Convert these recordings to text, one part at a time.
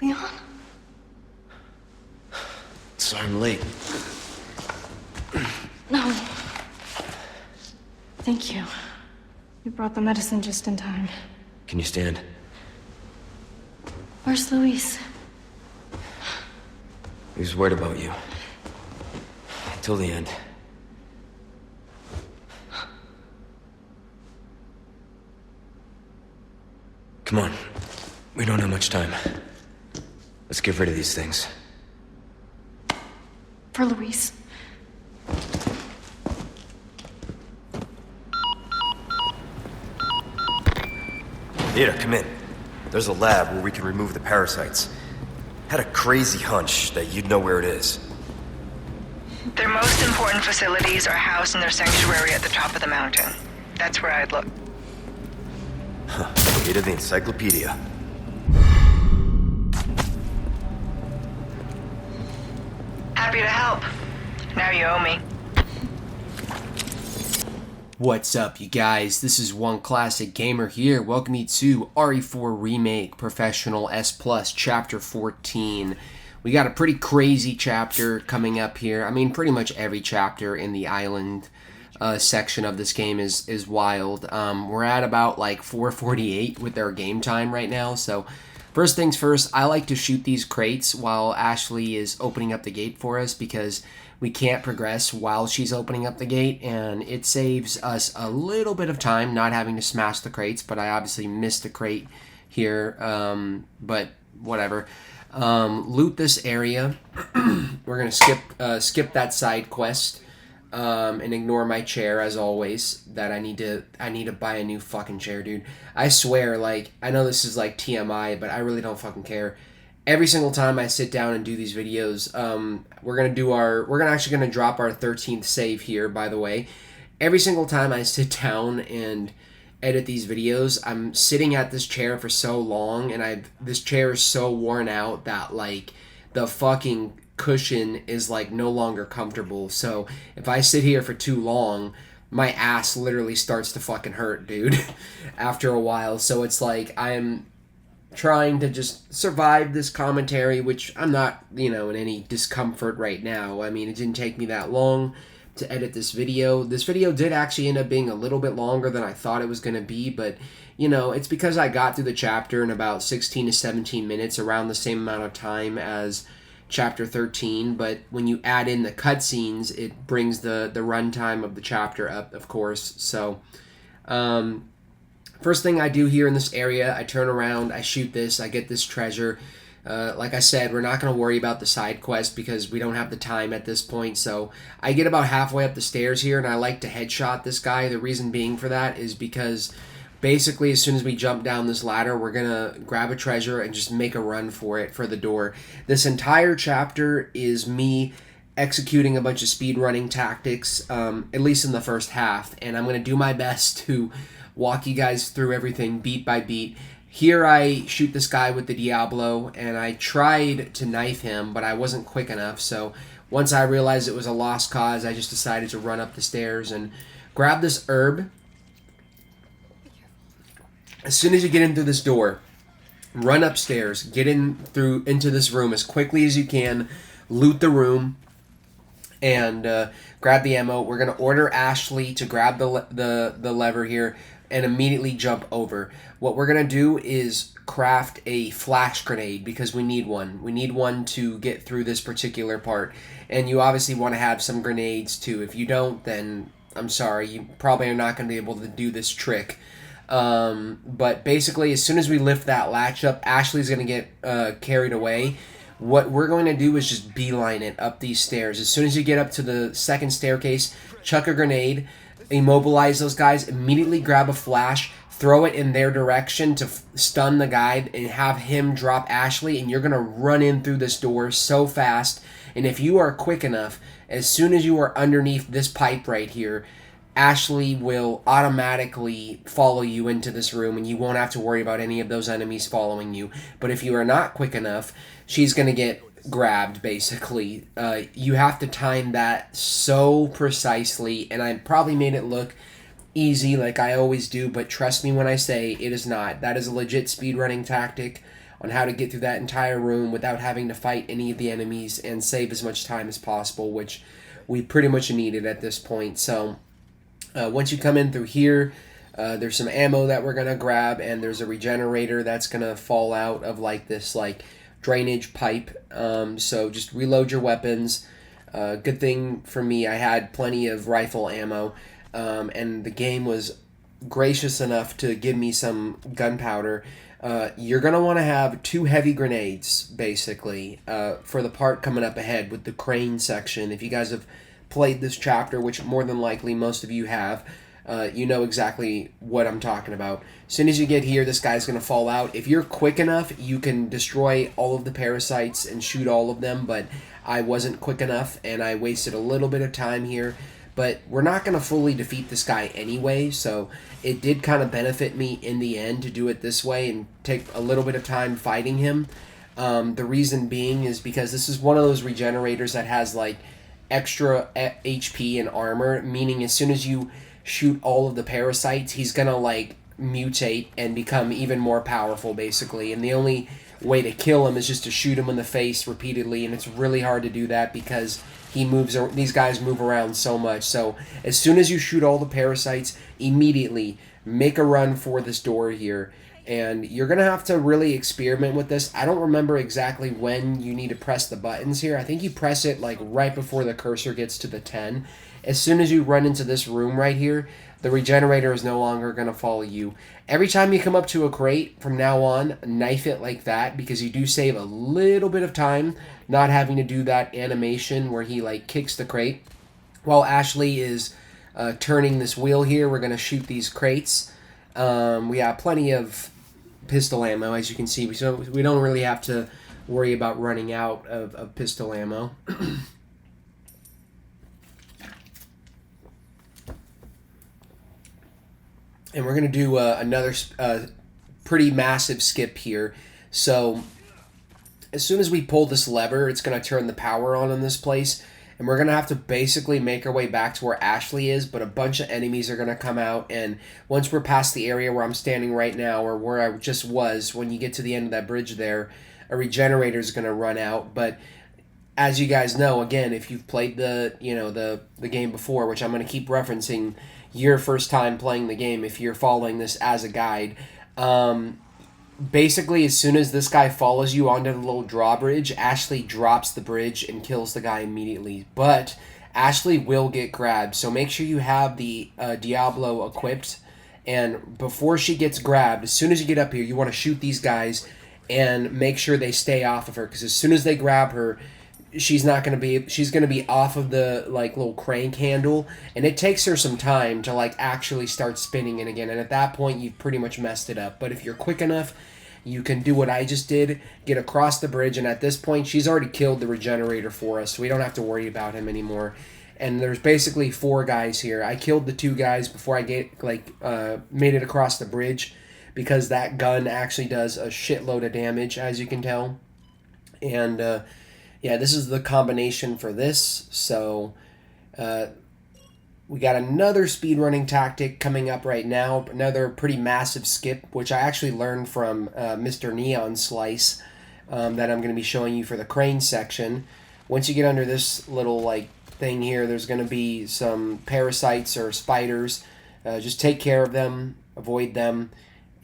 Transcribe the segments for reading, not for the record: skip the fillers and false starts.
Leon? Sorry I'm late. No. Thank you. You brought the medicine just in time. Can you stand? Where's Luis? He was worried about you. Until the end. Come on. We don't have much time. Let's get rid of these things. For Luis. Ada, come in. There's a lab where we can remove the parasites. Had a crazy hunch that you'd know where it is. Their most important facilities are housed in their sanctuary at the top of the mountain. That's where I'd look. Huh. Ada the encyclopedia. Happy to help. Now you owe me. What's up, you guys? This is One Classic Gamer here. Welcome you to RE4 Remake Professional S+, Chapter 14. We got a pretty crazy chapter coming up here. I mean, pretty much every chapter in the island section of this game is wild. We're at about like 4:48 with our game time right now, so first things first, I like to shoot these crates while Ashley is opening up the gate for us because we can't progress while she's opening up the gate, and it saves us a little bit of time not having to smash the crates, but I obviously missed a crate here, but whatever. Loot this area. We're going to skip that side quest and ignore my chair as always. That I need to buy a new fucking chair, dude. I swear, like, I know this is like TMI, but I really don't fucking care. Every single time I sit down and do these videos, we're actually gonna drop our 13th save here, by the way. Every single time I sit down and edit these videos, I'm sitting at this chair for so long, and this chair is so worn out that like the fucking cushion is like no longer comfortable. So if I sit here for too long, my ass literally starts to fucking hurt, dude, after a while. So it's like I'm trying to just survive this commentary, which I'm not, in any discomfort right now. I mean, it didn't take me that long to edit this video. This video did actually end up being a little bit longer than I thought it was going to be, but, it's because I got through the chapter in about 16 to 17 minutes, around the same amount of time as chapter 13, but when you add in the cutscenes, it brings the runtime of the chapter up, of course. So, first thing I do here in this area, I turn around, I shoot this, I get this treasure. Like I said, we're not going to worry about the side quest because we don't have the time at this point. So I get about halfway up the stairs here, and I like to headshot this guy. The reason being for that is because basically as soon as we jump down this ladder, we're going to grab a treasure and just make a run for it, for the door. This entire chapter is me executing a bunch of speedrunning tactics, at least in the first half, and I'm going to do my best to walk you guys through everything beat by beat. Here I shoot this guy with the Diablo, and I tried to knife him, but I wasn't quick enough, so once I realized it was a lost cause, I just decided to run up the stairs and grab this herb. As soon as you get in through this door, run upstairs, get into this room as quickly as you can, loot the room, and grab the ammo. We're going to order Ashley to grab the lever here and immediately jump over. What we're going to do is craft a flash grenade because we need one. We need one to get through this particular part. And you obviously want to have some grenades too. If you don't, then I'm sorry. You probably are not going to be able to do this trick. But basically, as soon as we lift that latch up, Ashley's going to get carried away. What we're going to do is just beeline it up these stairs. As soon as you get up to the second staircase, chuck a grenade, immobilize those guys, immediately grab a flash, throw it in their direction to stun the guy, and have him drop Ashley, and you're going to run in through this door so fast. And if you are quick enough, as soon as you are underneath this pipe right here, Ashley will automatically follow you into this room, and you won't have to worry about any of those enemies following you. But if you are not quick enough, she's going to get grabbed, basically. You have to time that so precisely, and I probably made it look easy like I always do, but trust me when I say it is not. That is a legit speedrunning tactic. on how to get through that entire room without having to fight any of the enemies and save as much time as possible, which we pretty much needed at this point. So once you come in through here, there's some ammo that we're going to grab, and there's a regenerator that's going to fall out of like this like drainage pipe. So just reload your weapons. Good thing for me, I had plenty of rifle ammo, and the game was gracious enough to give me some gunpowder. You're going to want to have 2 heavy grenades, basically, for the part coming up ahead with the crane section. If you guys have played this chapter, which more than likely most of you have, you know exactly what I'm talking about. As soon as you get here, this guy's going to fall out. If you're quick enough, you can destroy all of the parasites and shoot all of them, but I wasn't quick enough, and I wasted a little bit of time here. But we're not going to fully defeat this guy anyway, so it did kind of benefit me in the end to do it this way and take a little bit of time fighting him. The reason being is because this is one of those regenerators that has like extra HP and armor, meaning as soon as you shoot all of the parasites, he's going to like mutate and become even more powerful, basically. And the only way to kill him is just to shoot him in the face repeatedly, and it's really hard to do that because these guys move around so much. So as soon as you shoot all the parasites, immediately make a run for this door here, and you're gonna have to really experiment with this. I don't remember exactly when you need to press the buttons here. I think you press it like right before the cursor gets to the 10. As soon as you run into this room right here, the regenerator is no longer going to follow you. Every time you come up to a crate from now on, knife it like that, because you do save a little bit of time not having to do that animation where he like kicks the crate. While Ashley is turning this wheel here, we're going to shoot these crates. We have plenty of pistol ammo, as you can see, so we don't really have to worry about running out of pistol ammo. And we're going to do another pretty massive skip here. So as soon as we pull this lever, it's going to turn the power on in this place. And we're going to have to basically make our way back to where Ashley is. But a bunch of enemies are going to come out. And once we're past the area where I'm standing right now, or where I just was, when you get to the end of that bridge there, a regenerator is going to run out. But as you guys know, again, if you've played the game before, which I'm going to keep referencing, your first time playing the game, if you're following this as a guide, basically as soon as this guy follows you onto the little drawbridge, Ashley drops the bridge and kills the guy immediately. But Ashley will get grabbed, so make sure you have the Diablo equipped, and before she gets grabbed, as soon as you get up here, you want to shoot these guys and make sure they stay off of her, because as soon as they grab her, she's going to be off of the like little crank handle, and it takes her some time to like actually start spinning it again, and at that point you've pretty much messed it up. But if you're quick enough, you can do what I just did, get across the bridge, and at this point she's already killed the regenerator for us, so we don't have to worry about him anymore. And there's basically 4 guys here. I killed the 2 guys before I made it across the bridge, because that gun actually does a shitload of damage, as you can tell. And yeah, this is the combination for this. So we got another speedrunning tactic coming up right now. Another pretty massive skip, which I actually learned from Mr. Neon Slice, that I'm going to be showing you for the crane section. Once you get under this little like thing here, there's going to be some parasites or spiders. Just take care of them, avoid them.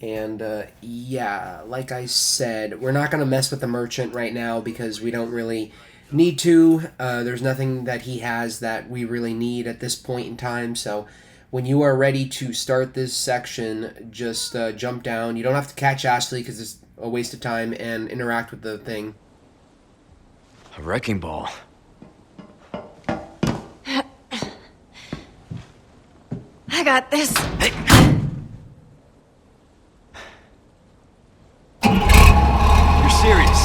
And yeah, like I said, we're not going to mess with the merchant right now because we don't really need to. There's nothing that he has that we really need at this point in time. So when you are ready to start this section, just jump down. You don't have to catch Ashley because it's a waste of time, and interact with the thing. A wrecking ball. I got this. You're serious?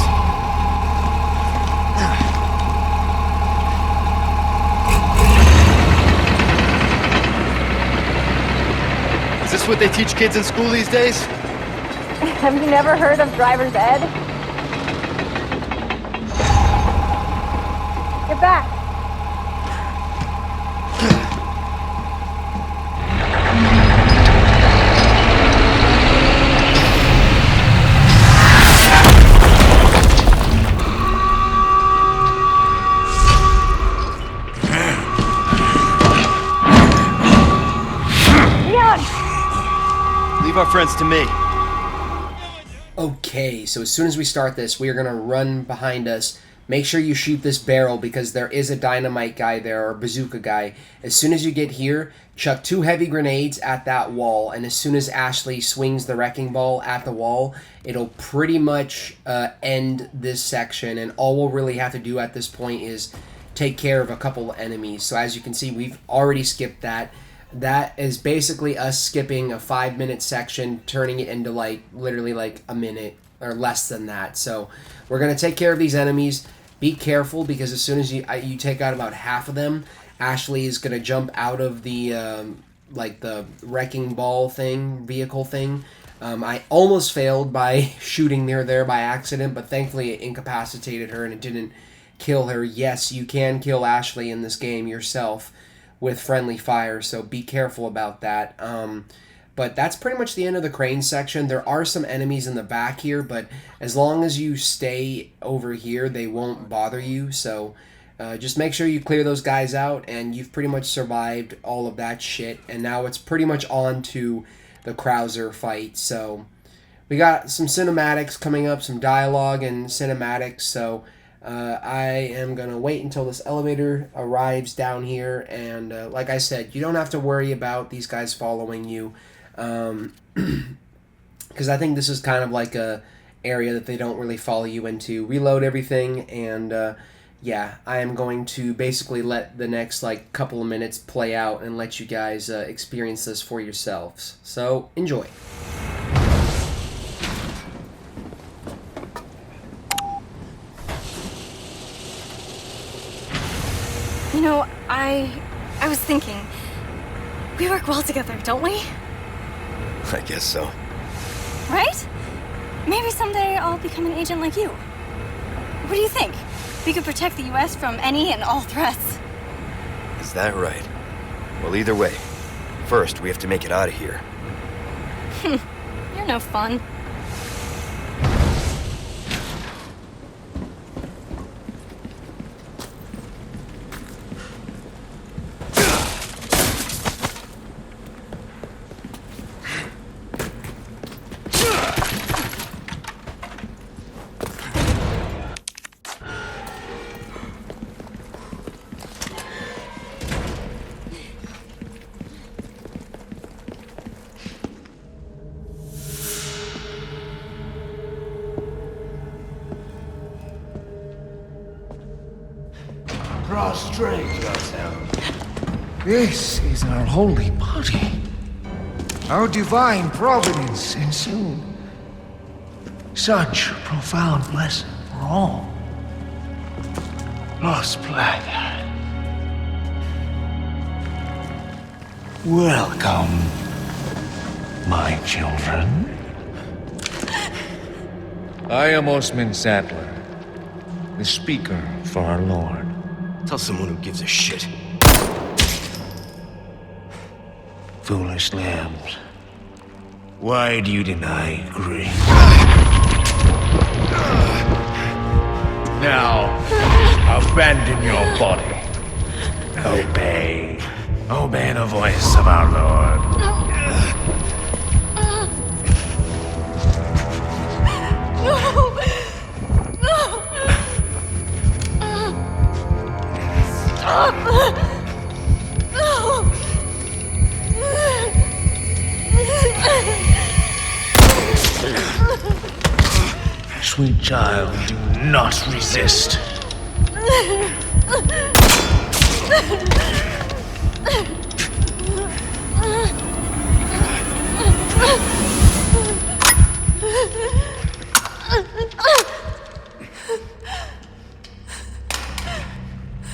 Is this what they teach kids in school these days? Have you never heard of driver's ed? Get back! Leave our friends to me. Okay, so as soon as we start this, we are going to run behind us. Make sure you shoot this barrel because there is a dynamite guy there, or bazooka guy. As soon as you get here, chuck 2 heavy grenades at that wall, and as soon as Ashley swings the wrecking ball at the wall, it'll pretty much end this section, and all we'll really have to do at this point is take care of a couple of enemies. So as you can see, we've already skipped that. That is basically us skipping a 5-minute section, turning it into like literally like a minute or less than that. So we're gonna take care of these enemies. Be careful because as soon as you take out about half of them, Ashley is gonna jump out of the like the wrecking ball thing, vehicle thing. I almost failed by shooting her there by accident, but thankfully it incapacitated her and it didn't kill her. Yes, you can kill Ashley in this game yourself with friendly fire, so be careful about that. But that's pretty much the end of the crane section. There are some enemies in the back here, but as long as you stay over here, they won't bother you. So just make sure you clear those guys out, and you've pretty much survived all of that shit. And now it's pretty much on to the Krauser fight. So we got some cinematics coming up, some dialogue and cinematics. So I am going to wait until this elevator arrives down here, and like I said, you don't have to worry about these guys following you, because I think this is kind of like a area that they don't really follow you into. Reload everything, and yeah, I am going to basically let the next like couple of minutes play out and let you guys experience this for yourselves. So, enjoy. You know, I was thinking, we work well together, don't we? I guess so. Right? Maybe someday I'll become an agent like you. What do you think? We could protect the US from any and all threats. Is that right? Well, either way, first we have to make it out of here. You're no fun. Prostrate yourself. This is our holy body. Our divine providence ensued. Such profound blessing for all. Lost Planet. Welcome, my children. I am Osman Sattler, the speaker for our Lord. Tell someone who gives a shit. Foolish lambs. Why do you deny grace? Now, abandon your body. Obey. Obey the voice of our Lord. Sweet child, do not resist.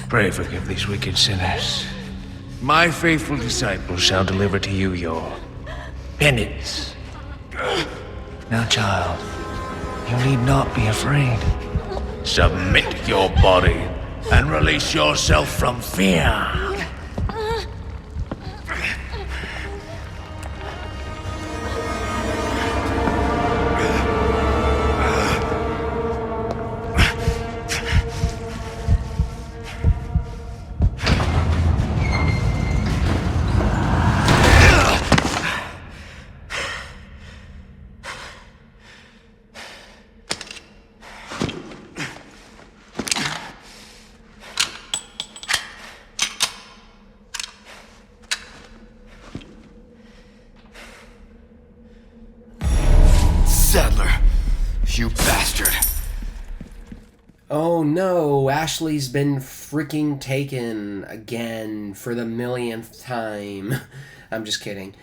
Pray forgive these wicked sinners. My faithful disciples shall deliver to you your penance. Now, child, you need not be afraid. Submit your body and release yourself from fear. Sadler. You bastard. Oh no, Ashley's been freaking taken again for the millionth time. I'm just kidding.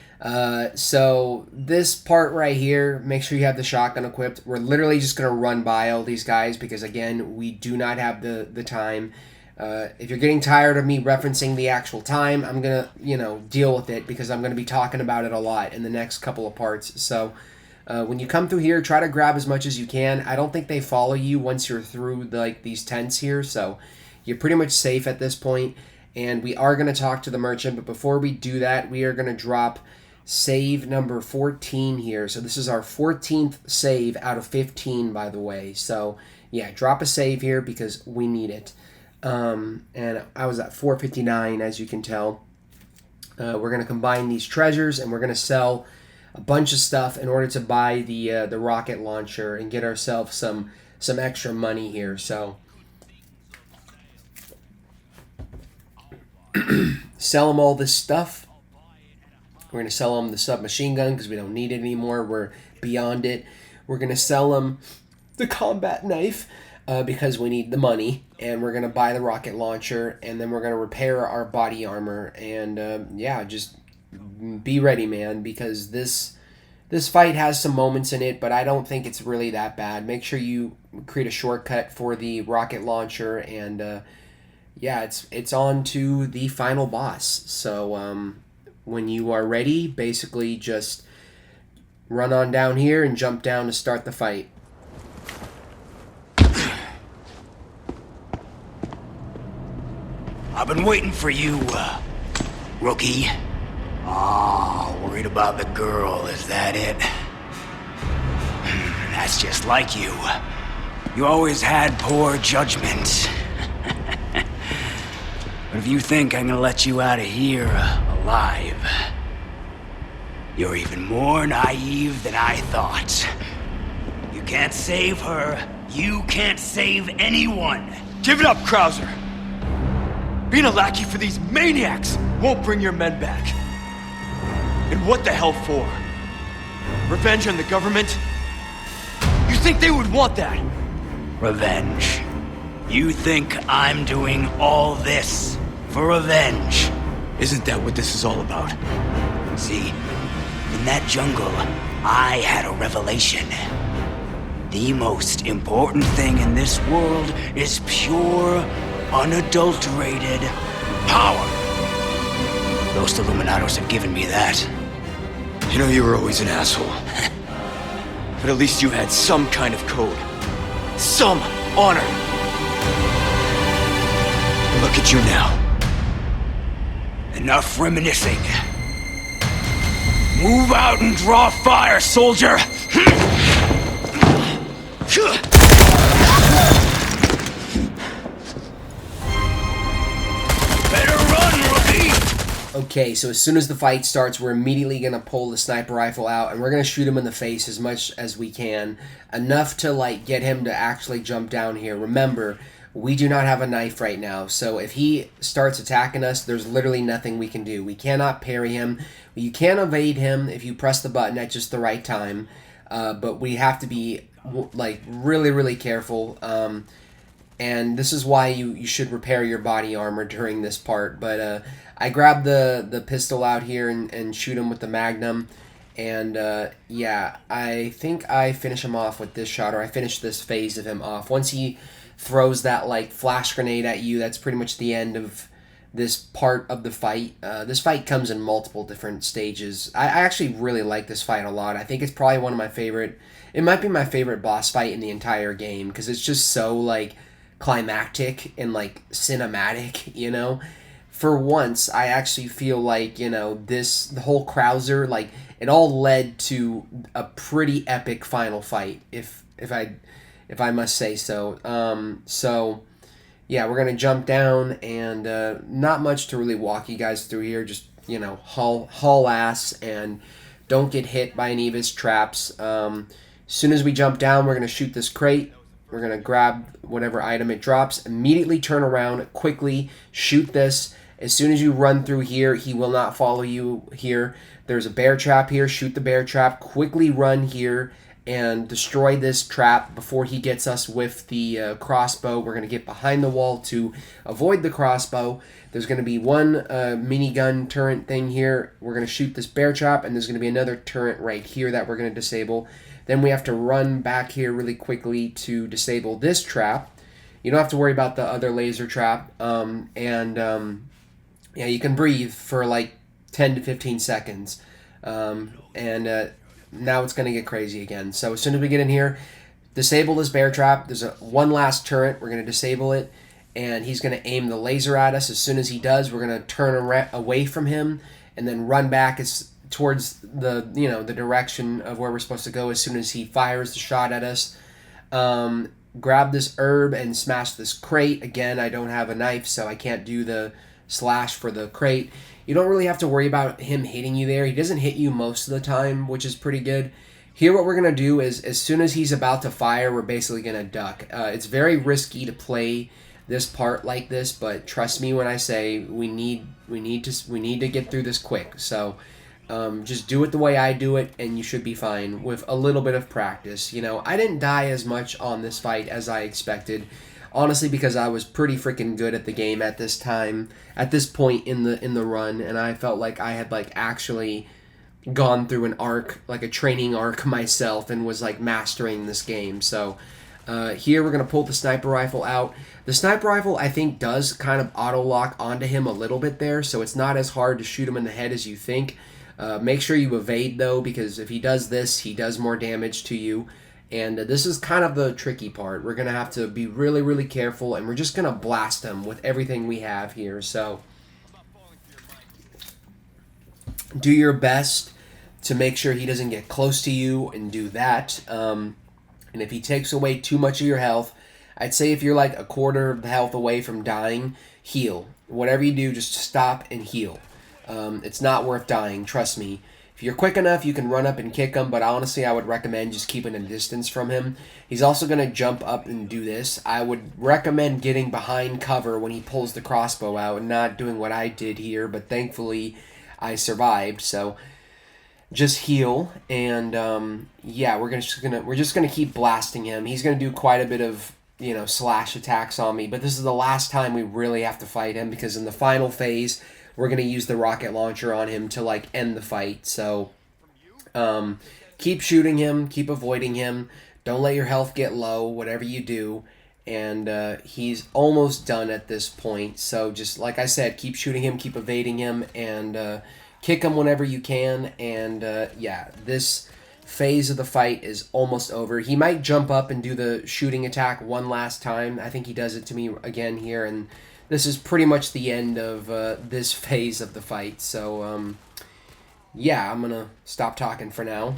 So this part right here, make sure you have the shotgun equipped. We're literally just going to run by all these guys because, again, we do not have the time. If you're getting tired of me referencing the actual time, I'm going to, deal with it because I'm going to be talking about it a lot in the next couple of parts. So when you come through here, try to grab as much as you can. I don't think they follow you once you're through these tents here, so you're pretty much safe at this point. And we are going to talk to the merchant, but before we do that, we are going to drop save number 14 here. So this is our 14th save out of 15, by the way. So yeah, drop a save here because we need it. And I was at 459, as you can tell. We're going to combine these treasures, and we're going to sell a bunch of stuff in order to buy the rocket launcher and get ourselves some extra money here. So sell them all this stuff. We're going to sell them the submachine gun because we don't need it anymore. We're beyond it. We're going to sell them the combat knife because we need the money. And we're going to buy the rocket launcher. And then we're going to repair our body armor. And yeah, just be ready, man, because this fight has some moments in it, but I don't think it's really that bad. Make sure you create a shortcut for the rocket launcher. And yeah, it's on to the final boss. So when you are ready, basically just run on down here and jump down to start the fight. I've been waiting for you, rookie. Oh, worried about the girl, is that it? That's just like you. You always had poor judgment. But if you think I'm gonna let you out of here alive, you're even more naive than I thought. You can't save her. You can't save anyone. Give it up, Krauser! Being a lackey for these maniacs won't bring your men back. And what the hell for? Revenge on the government? You think they would want that? Revenge. You think I'm doing all this for revenge? Isn't that what this is all about? See, in that jungle, I had a revelation. The most important thing in this world is pure, unadulterated power. Those Illuminados have given me that. You know you were always an asshole. But at least you had some kind of code. Some honor. And look at you now. Enough reminiscing. Move out and draw fire, soldier! Better run, rookie! Okay, so as soon as the fight starts, we're immediately going to pull the sniper rifle out, and we're going to shoot him in the face as much as we can. Enough to, get him to actually jump down here. Remember, we do not have a knife right now, so if he starts attacking us, there's literally nothing we can do. We cannot parry him. You can evade him if you press the button at just the right time, but we have to be, really, really careful. And this is why you should repair your body armor during this part. But I grabbed the pistol out here and shoot him with the Magnum. And yeah, I think I finish him off with this shot, or I finish this phase of him off. Once he throws that flash grenade at you, that's pretty much the end of this part of the fight. This fight comes in multiple different stages. I actually really like this fight a lot. I think it's probably one of my favorite. It might be my favorite boss fight in the entire game because it's just so climactic and cinematic. For once, I actually feel like the whole Krauser, it all led to a pretty epic final fight, if I must say so. So yeah, we're gonna jump down, and not much to really walk you guys through here. Just haul ass and don't get hit by any of his traps. As soon as we jump down, we're gonna shoot this crate. We're gonna grab whatever item it drops. Immediately turn around, quickly shoot this. As soon as you run through here, he will not follow you here. There's a bear trap here. Shoot the bear trap. Quickly run here and destroy this trap before he gets us with the crossbow. We're going to get behind the wall to avoid the crossbow. There's going to be one minigun turret thing here. We're going to shoot this bear trap, and there's going to be another turret right here that we're going to disable. Then we have to run back here really quickly to disable this trap. You don't have to worry about the other laser trap. Yeah, you can breathe for like 10 to 15 seconds. Now it's going to get crazy again. So as soon as we get in here, disable this bear trap. There's one last turret. We're going to disable it, and he's going to aim the laser at us. As soon as he does, we're going to turn away from him and then run back towards the the direction of where we're supposed to go. As soon as he fires the shot at us, grab this herb and smash this crate. Again, I don't have a knife, so I can't do the slash for the crate. You don't really have to worry about him hitting you there. He doesn't hit you most of the time, which is pretty good. Here what we're going to do is, as soon as he's about to fire, we're basically going to duck. It's very risky to play this part like this, but trust me when I say we need to get through this quick. So just do it the way I do it, and you should be fine with a little bit of practice. I didn't die as much on this fight as I expected. Honestly, because I was pretty freaking good at the game at this point in the run, and I felt like I had actually gone through an arc, like a training arc myself, and was mastering this game. So here we're gonna pull the sniper rifle out. The sniper rifle, I think, does kind of auto lock onto him a little bit there, so it's not as hard to shoot him in the head as you think. Make sure you evade though, because if he does this, he does more damage to you. And this is kind of the tricky part. We're going to have to be really, really careful, and we're just going to blast him with everything we have here. So do your best to make sure he doesn't get close to you, and do that. And if he takes away too much of your health, I'd say if you're like a quarter of the health away from dying, heal. Whatever you do, just stop and heal. It's not worth dying, trust me. If you're quick enough, you can run up and kick him, but honestly, I would recommend just keeping a distance from him. He's also going to jump up and do this. I would recommend getting behind cover when he pulls the crossbow out and not doing what I did here, but thankfully I survived. So just heal, and yeah, we're just gonna keep blasting him. He's going to do quite a bit of slash attacks on me, but this is the last time we really have to fight him, because in the final phase we're going to use the rocket launcher on him to end the fight. So keep shooting him, keep avoiding him, don't let your health get low, whatever you do. And he's almost done at this point, so just like I said, keep shooting him, keep evading him, and kick him whenever you can. And yeah, this phase of the fight is almost over. He might jump up and do the shooting attack one last time. I think he does it to me again here, and this is pretty much the end of this phase of the fight. So, yeah, I'm going to stop talking for now.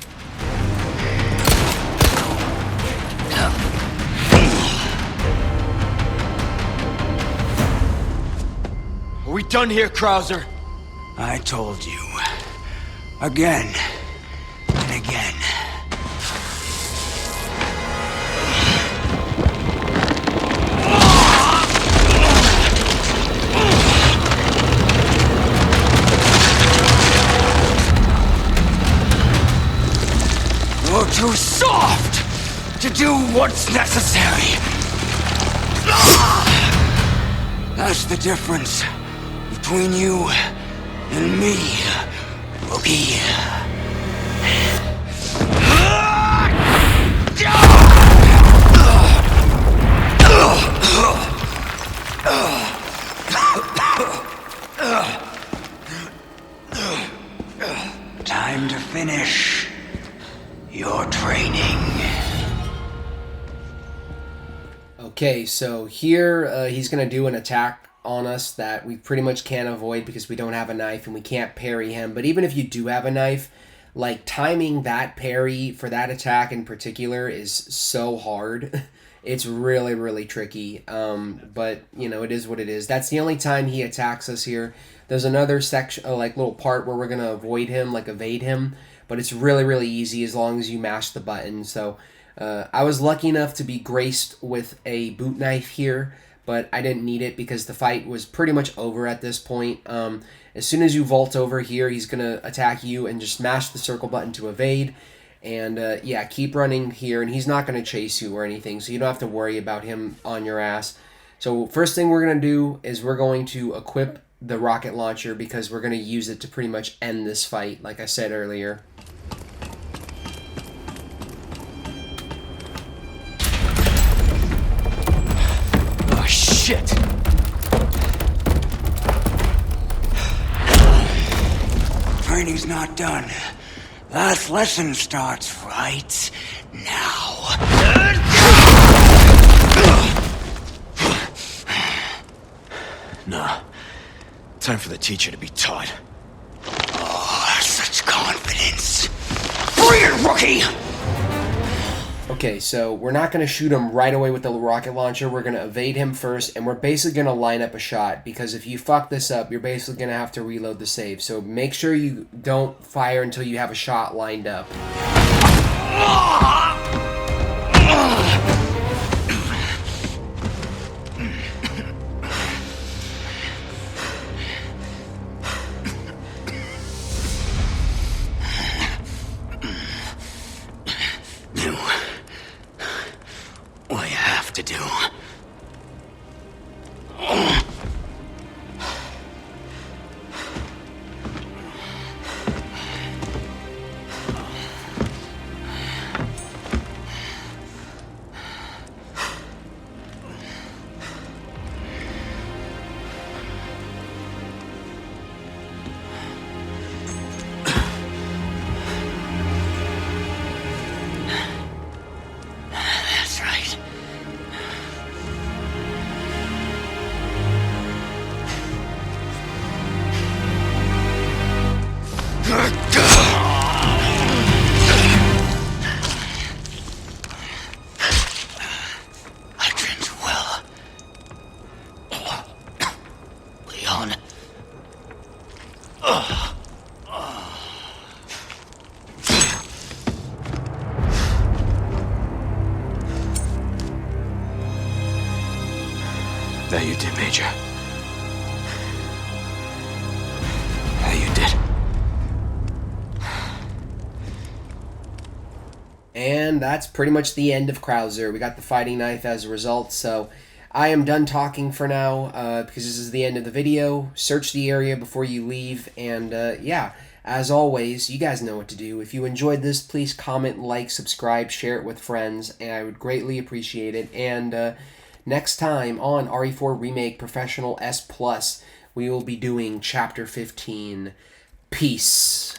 Are we done here, Krauser? I told you. Again and again. You're too soft to do what's necessary. That's the difference between you and me, rookie. Time to finish your training. Okay, so here he's going to do an attack on us that we pretty much can't avoid because we don't have a knife and we can't parry him. But even if you do have a knife, timing that parry for that attack in particular is so hard. It's really, really tricky. But, it is what it is. That's the only time he attacks us here. There's another section, little part where we're going to avoid him, evade him. But it's really, really easy as long as you mash the button. So I was lucky enough to be graced with a boot knife here, but I didn't need it because the fight was pretty much over at this point. As soon as you vault over here, he's going to attack you and just mash the circle button to evade. And yeah, keep running here, and he's not going to chase you or anything, so you don't have to worry about him on your ass. So first thing we're going to do is we're going to equip the rocket launcher because we're going to use it to pretty much end this fight, like I said earlier. Oh, shit! Training's not done. Last lesson starts right now. Nah. Time for the teacher to be taught. Oh, such confidence. Bring it, rookie! Okay, so we're not going to shoot him right away with the rocket launcher. We're going to evade him first, and we're basically going to line up a shot, because if you fuck this up, you're basically going to have to reload the save. So make sure you don't fire until you have a shot lined up. What you have to do. That's right. I trained you well. Leon. That you did, Major. That you did. And that's pretty much the end of Krauser. We got the fighting knife as a result, so I am done talking for now, because this is the end of the video. Search the area before you leave, and yeah, as always, you guys know what to do. If you enjoyed this, please comment, like, subscribe, share it with friends, and I would greatly appreciate it. And next time on RE4 Remake Professional S+, we will be doing Chapter 15. Peace.